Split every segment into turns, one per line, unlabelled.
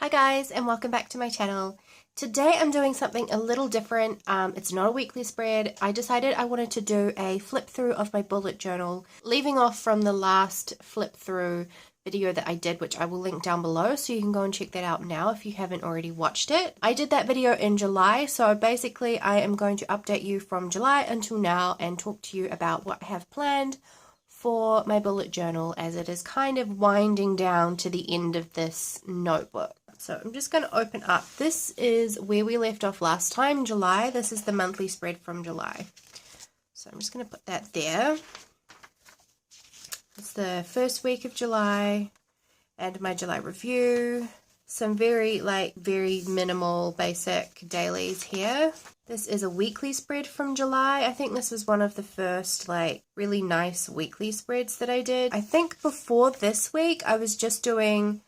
Hi guys, and welcome back to my channel. Today I'm doing something a little different. It's not a weekly spread. I decided I wanted to do a flip through of my bullet journal, leaving off from the last flip through video that I did, which I will link down below, so you can go and check that out now if you haven't already watched it. I did that video in July, so basically I am going to update you from July until now and talk to you about what I have planned for my bullet journal, as it is kind of winding down to the end of this notebook. So I'm just going to open up. This is where we left off last time, July. This is the monthly spread from July. So I'm just going to put that there. It's the first week of July and my July review. Some very minimal basic dailies here. This is a weekly spread from July. I think this was one of the first really nice weekly spreads that I did. I think before this week I was just doing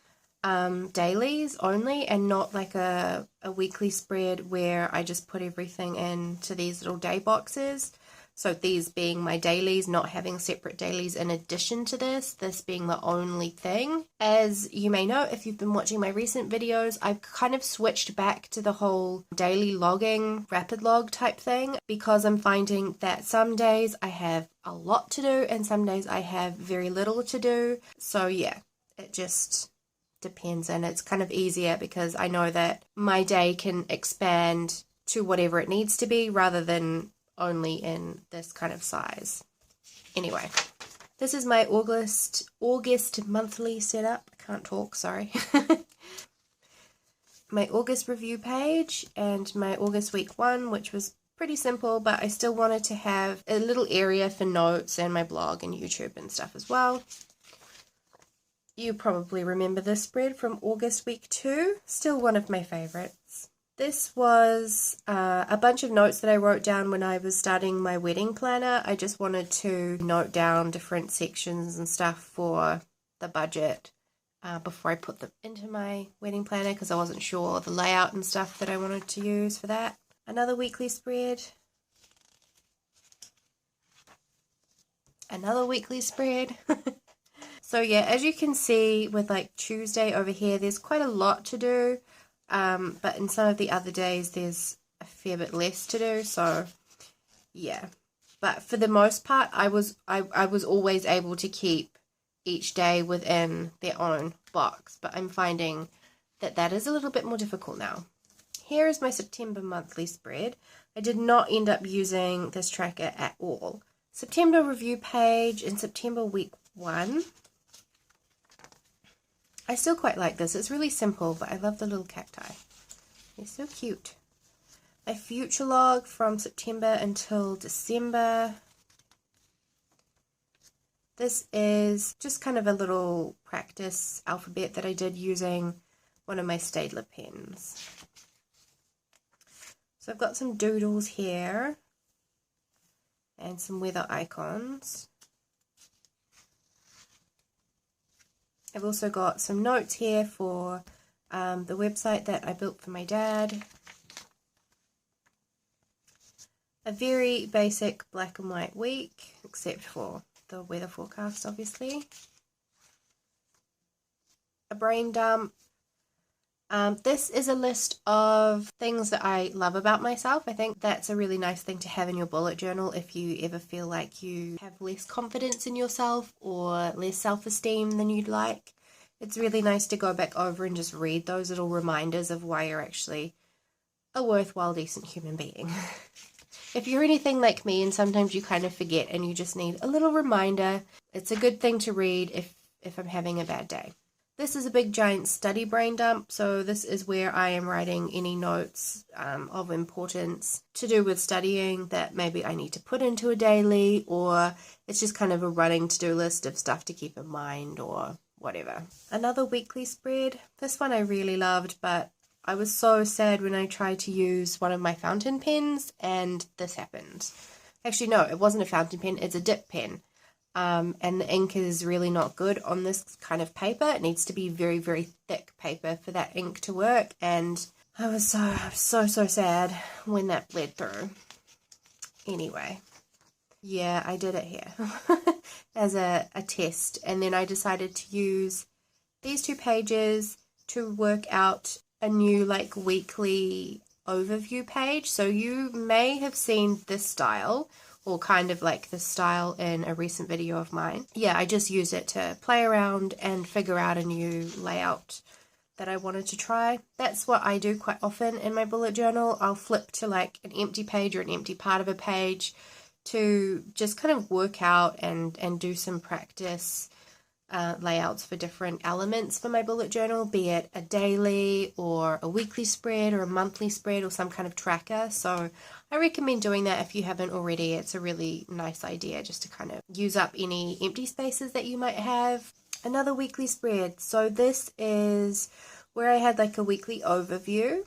dailies only and not like a weekly spread where I just put everything into these little day boxes. So these being my dailies, not having separate dailies in addition to this being the only thing. As you may know, if you've been watching my recent videos, I've kind of switched back to the whole daily logging, rapid log type thing, because I'm finding that some days I have a lot to do and some days I have very little to do. So yeah, it just depends, and it's kind of easier because I know that my day can expand to whatever it needs to be rather than only in this kind of size. Anyway, this is my August monthly setup. I can't talk, sorry. My August review page and my August week 1, which was pretty simple, but I still wanted to have a little area for notes and my blog and YouTube and stuff as well. You probably remember this spread from August week 2, still one of my favorites. This was a bunch of notes that I wrote down when I was starting my wedding planner. I just wanted to note down different sections and stuff for the budget before I put them into my wedding planner, because I wasn't sure the layout and stuff that I wanted to use for that. Another weekly spread. Another weekly spread. So yeah, as you can see with Tuesday over here, there's quite a lot to do. But in some of the other days there's a fair bit less to do, so yeah. But for the most part I was always able to keep each day within their own box, but I'm finding that that is a little bit more difficult now. Here is my September monthly spread. I did not end up using this tracker at all. September review page in September week 1. I still quite like this. It's really simple, but I love the little cacti. They're so cute. My future log from September until December. This is just kind of a little practice alphabet that I did using one of my Staedtler pens. So I've got some doodles here and some weather icons. I've also got some notes here for the website that I built for my dad. A very basic black and white week, except for the weather forecast, obviously. A brain dump. This is a list of things that I love about myself. I think that's a really nice thing to have in your bullet journal if you ever feel like you have less confidence in yourself or less self-esteem than you'd like. It's really nice to go back over and just read those little reminders of why you're actually a worthwhile, decent human being. If you're anything like me and sometimes you kind of forget and you just need a little reminder, it's a good thing to read if I'm having a bad day. This is a big giant study brain dump, so this is where I am writing any notes of importance to do with studying that maybe I need to put into a daily, or it's just kind of a running to-do list of stuff to keep in mind or whatever. Another weekly spread. This one I really loved, but I was so sad when I tried to use one of my fountain pens and this happened. Actually, no, it wasn't a fountain pen, it's a dip pen. And the ink is really not good on this kind of paper. It needs to be very, very thick paper for that ink to work, and I was so sad when that bled through. Anyway, yeah, I did it here as a test, and then I decided to use these 2 pages to work out a new like weekly overview page. So you may have seen this style, or kind of like this style, in a recent video of mine. Yeah, I just use it to play around and figure out a new layout that I wanted to try. That's what I do quite often in my bullet journal. I'll flip to like an empty page or an empty part of a page to just kind of work out and do some practice layouts for different elements for my bullet journal, be it a daily or a weekly spread or a monthly spread or some kind of tracker. So I recommend doing that if you haven't already. It's a really nice idea just to kind of use up any empty spaces that you might have. Another weekly spread. So this is where I had like a weekly overview,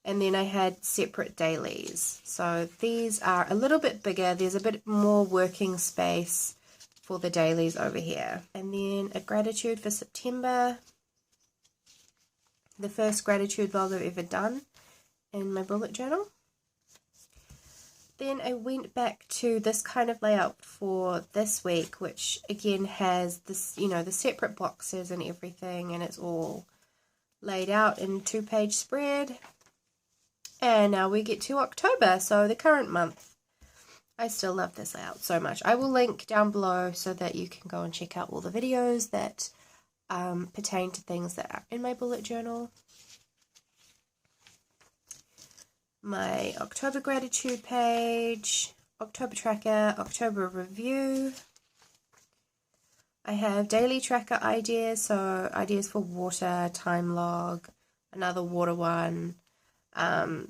and then I had separate dailies. So these are a little bit bigger. There's a bit more working space for the dailies over here. And then a gratitude for September. The first gratitude vlog I've ever done in my bullet journal. Then I went back to this kind of layout for this week, which again has this, you know, the separate boxes and everything, and it's all laid out in 2-page spread. And now we get to October, so the current month. I still love this layout so much. I will link down below so that you can go and check out all the videos that pertain to things that are in my bullet journal. My October gratitude page, October tracker, October review. I have daily tracker ideas, so ideas for water, time log, another water one.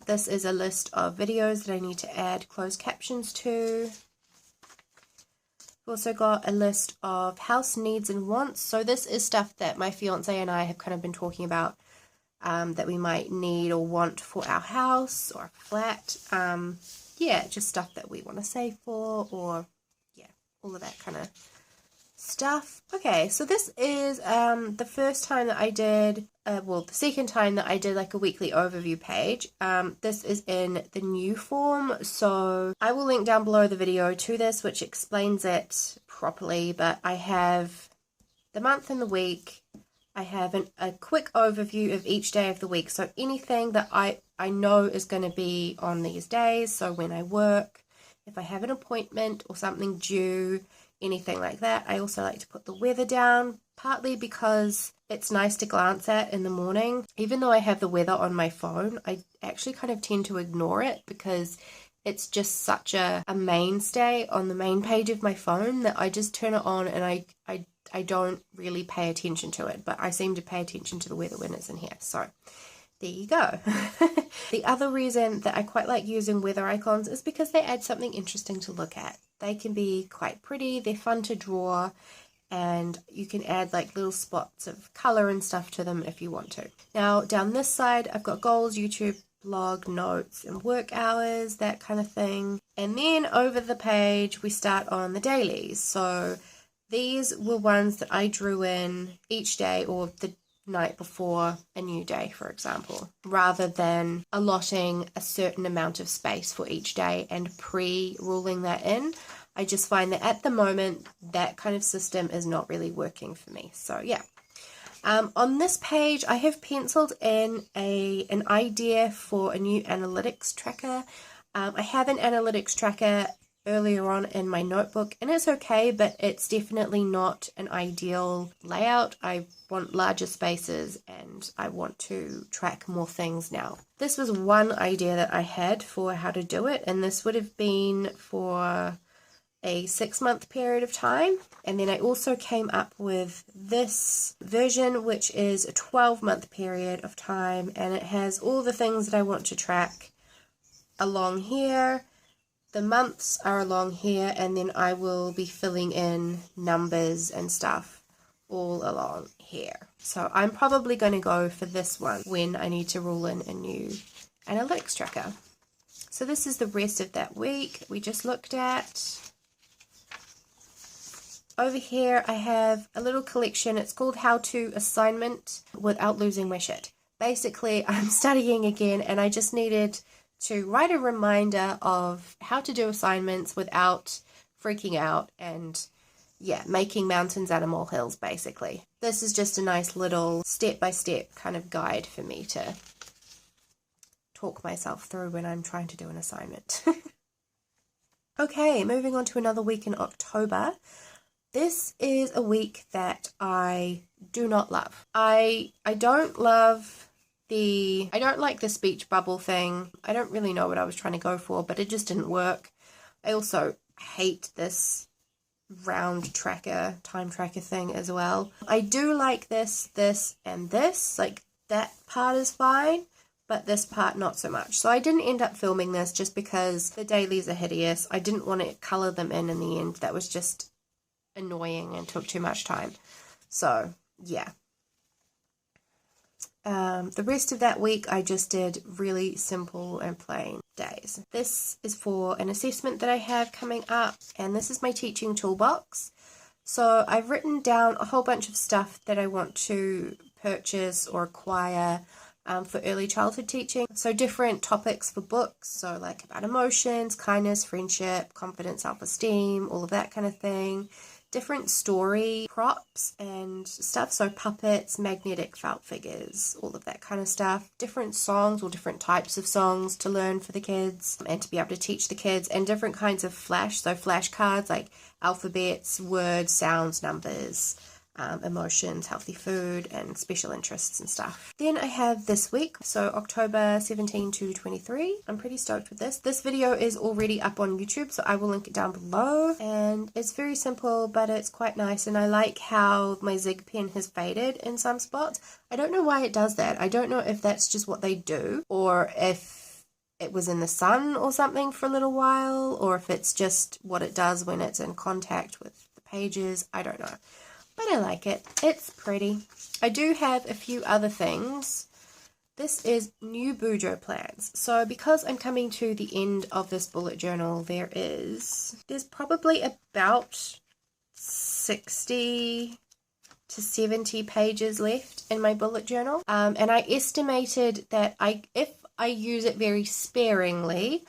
This is a list of videos that I need to add closed captions to. I've also got a list of house needs and wants. So this is stuff that my fiance and I have kind of been talking about that we might need or want for our house or flat. Yeah, just stuff that we want to save for, or yeah, all of that kind of stuff. Okay, so this is the first time that I did, well, the second time that I did like a weekly overview page. This is in the new form, so I will link down below the video to this, which explains it properly. But I have the month and the week. I have a quick overview of each day of the week, so anything that I know is going to be on these days. So when I work, if I have an appointment or something due, anything like that. I also like to put the weather down, partly because it's nice to glance at in the morning. Even though I have the weather on my phone, I actually kind of tend to ignore it because it's just such a mainstay on the main page of my phone that I just turn it on and I don't really pay attention to it, but I seem to pay attention to the weather when it's in here. So there you go. The other reason that I quite like using weather icons is because they add something interesting to look at. They can be quite pretty, they're fun to draw, and you can add like little spots of color and stuff to them if you want to. Now down this side I've got goals, YouTube, blog, notes, and work hours, that kind of thing. And then over the page we start on the dailies. So these were ones that I drew in each day or the night before a new day, for example, rather than allotting a certain amount of space for each day and pre-ruling that in. I just find that at the moment that kind of system is not really working for me. So yeah, on this page I have penciled in an idea for a new analytics tracker. I have an analytics tracker earlier on in my notebook, and it's okay, but it's definitely not an ideal layout. I want larger spaces and I want to track more things now. This was one idea that I had for how to do it, and this would have been for a 6-month period of time. And then I also came up with this version, which is a 12-month period of time, and it has all the things that I want to track along here. The months are along here, and then I will be filling in numbers and stuff all along here. So I'm probably going to go for this one when I need to rule in a new analytics tracker. So this is the rest of that week we just looked at. Over here I have a little collection. It's called How to Assignment Without Losing My Shit. Basically I'm studying again, and I just needed to write a reminder of how to do assignments without freaking out and yeah, making mountains out of molehills, basically. This is just a nice little step-by-step kind of guide for me to talk myself through when I'm trying to do an assignment. Okay, moving on to another week in October. This is a week that I do not love. I don't like the speech bubble thing. I don't really know what I was trying to go for, but it just didn't work. I also hate this round tracker, time tracker thing as well. I do like this, and this. Like, that part is fine, but this part not so much. So I didn't end up filming this just because the dailies are hideous. I didn't want to colour them in the end. That was just annoying and took too much time. So, yeah. The rest of that week I just did really simple and plain days. This is for an assessment that I have coming up, and this is my teaching toolbox. So I've written down a whole bunch of stuff that I want to purchase or acquire for early childhood teaching. So different topics for books, so like about emotions, kindness, friendship, confidence, self-esteem, all of that kind of thing. Different story props and stuff, so puppets, magnetic felt figures, all of that kind of stuff. Different songs or different types of songs to learn for the kids and to be able to teach the kids, and different kinds of flashcards like alphabets, words, sounds, numbers, emotions, healthy food, and special interests and stuff. Then I have this week, so October 17 to 23. I'm pretty stoked with this. This video is already up on YouTube, so I will link it down below, and it's very simple, but it's quite nice, and I like how my Zig pen has faded in some spots. I don't know why it does that. I don't know if that's just what they do, or if it was in the sun or something for a little while, or if it's just what it does when it's in contact with the pages. I don't know. But I like it. It's pretty. I do have a few other things. This is new BUJO plans. So because I'm coming to the end of this bullet journal, there's probably about 60 to 70 pages left in my bullet journal. And I estimated that if I use it very sparingly,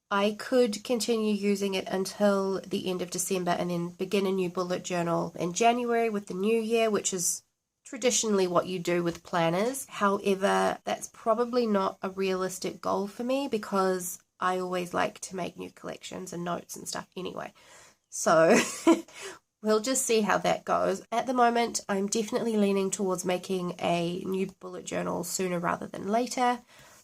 I could continue using it until the end of December and then begin a new bullet journal in January with the new year, which is traditionally what you do with planners. However, that's probably not a realistic goal for me because I always like to make new collections and notes and stuff anyway. So we'll just see how that goes. At the moment, I'm definitely leaning towards making a new bullet journal sooner rather than later.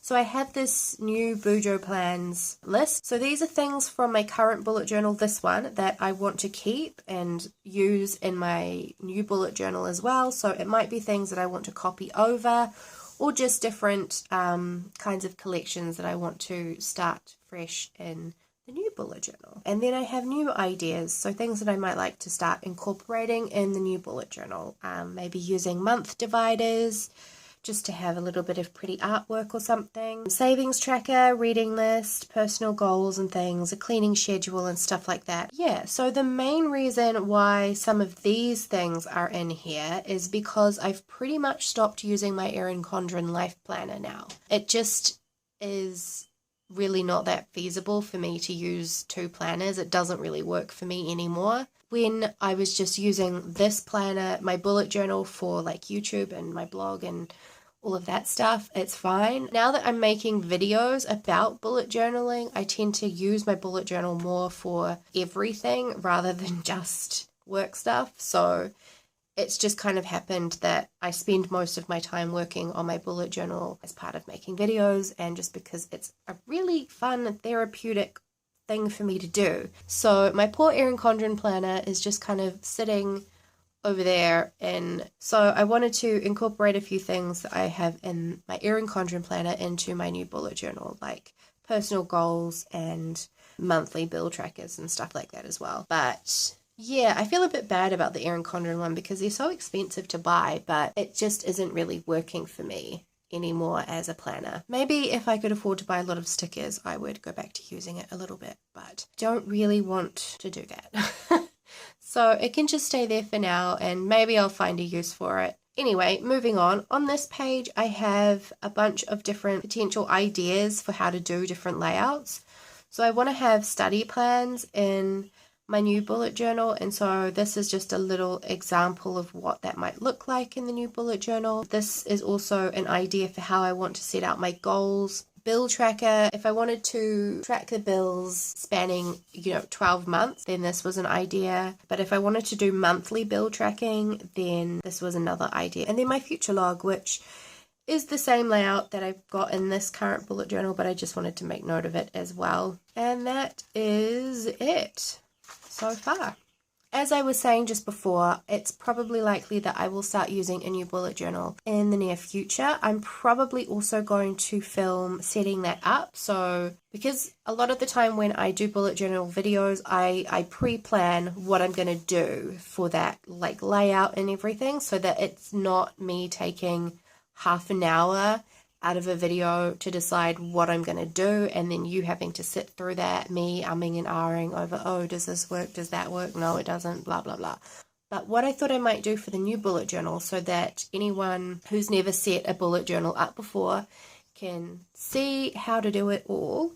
So I have this new BUJO plans list. So these are things from my current bullet journal, this one, that I want to keep and use in my new bullet journal as well. So it might be things that I want to copy over, or just different kinds of collections that I want to start fresh in the new bullet journal. And then I have new ideas, so things that I might like to start incorporating in the new bullet journal. Maybe using month dividers, just to have a little bit of pretty artwork or something. Savings tracker, reading list, personal goals and things, a cleaning schedule and stuff like that. Yeah, so the main reason why some of these things are in here is because I've pretty much stopped using my Erin Condren life planner now. It just is really not that feasible for me to use two planners. It doesn't really work for me anymore. When I was just using this planner, my bullet journal for like YouTube and my blog and all of that stuff, it's fine. Now that I'm making videos about bullet journaling, I tend to use my bullet journal more for everything rather than just work stuff. So it's just kind of happened that I spend most of my time working on my bullet journal as part of making videos, and just because it's a really fun therapeutic thing for me to do. So my poor Erin Condren planner is just kind of sitting over there, and so I wanted to incorporate a few things that I have in my Erin Condren planner into my new bullet journal, like personal goals and monthly bill trackers and stuff like that as well. But yeah, I feel a bit bad about the Erin Condren one because they're so expensive to buy, but it just isn't really working for me anymore as a planner. Maybe if I could afford to buy a lot of stickers, I would go back to using it a little bit, but don't really want to do that. So it can just stay there for now, and maybe I'll find a use for it. Anyway, moving on. On this page, I have a bunch of different potential ideas for how to do different layouts. So I want to have study plans in my new bullet journal, and so this is just a little example of what that might look like in the new bullet journal. This is also an idea for how I want to set out my goals. Bill tracker, if I wanted to track the bills spanning 12 months, then this was an idea. But if I wanted to do monthly bill tracking, then this was another idea. And then my future log, which is the same layout that I've got in this current bullet journal, but I just wanted to make note of it as well. And that is it so far. As I was saying just before, it's probably likely that I will start using a new bullet journal in the near future. I'm probably also going to film setting that up. So because a lot of the time when I do bullet journal videos, I pre-plan what I'm going to do for that like layout and everything, so that it's not me taking half an hour out of a video to decide what I'm going to do, and then you having to sit through that, me umming and ahhing over, oh, does this work, does that work, no it doesn't, blah blah blah. But what I thought I might do for the new bullet journal, so that anyone who's never set a bullet journal up before can see how to do it all,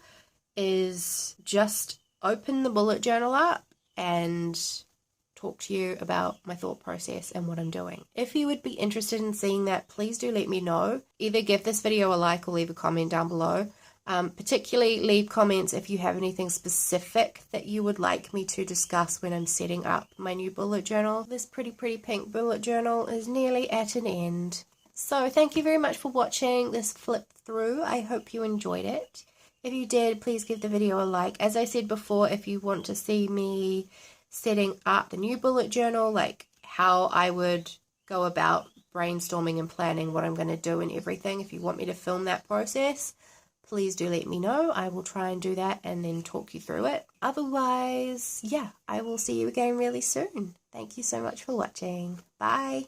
is just open the bullet journal up and talk to you about my thought process and what I'm doing. If you would be interested in seeing that, please do let me know. Either give this video a like or leave a comment down below. Particularly leave comments if you have anything specific that you would like me to discuss when I'm setting up my new bullet journal. This pretty pink bullet journal is nearly at an end. So thank you very much for watching this flip through. I hope you enjoyed it. If you did, please give the video a like. As I said before, if you want to see me setting up the new bullet journal, like how I would go about brainstorming and planning what I'm going to do and everything, if you want me to film that process, please do let me know. I will try and do that and then talk you through it. Otherwise, yeah, I will see you again really soon. Thank you so much for watching. Bye.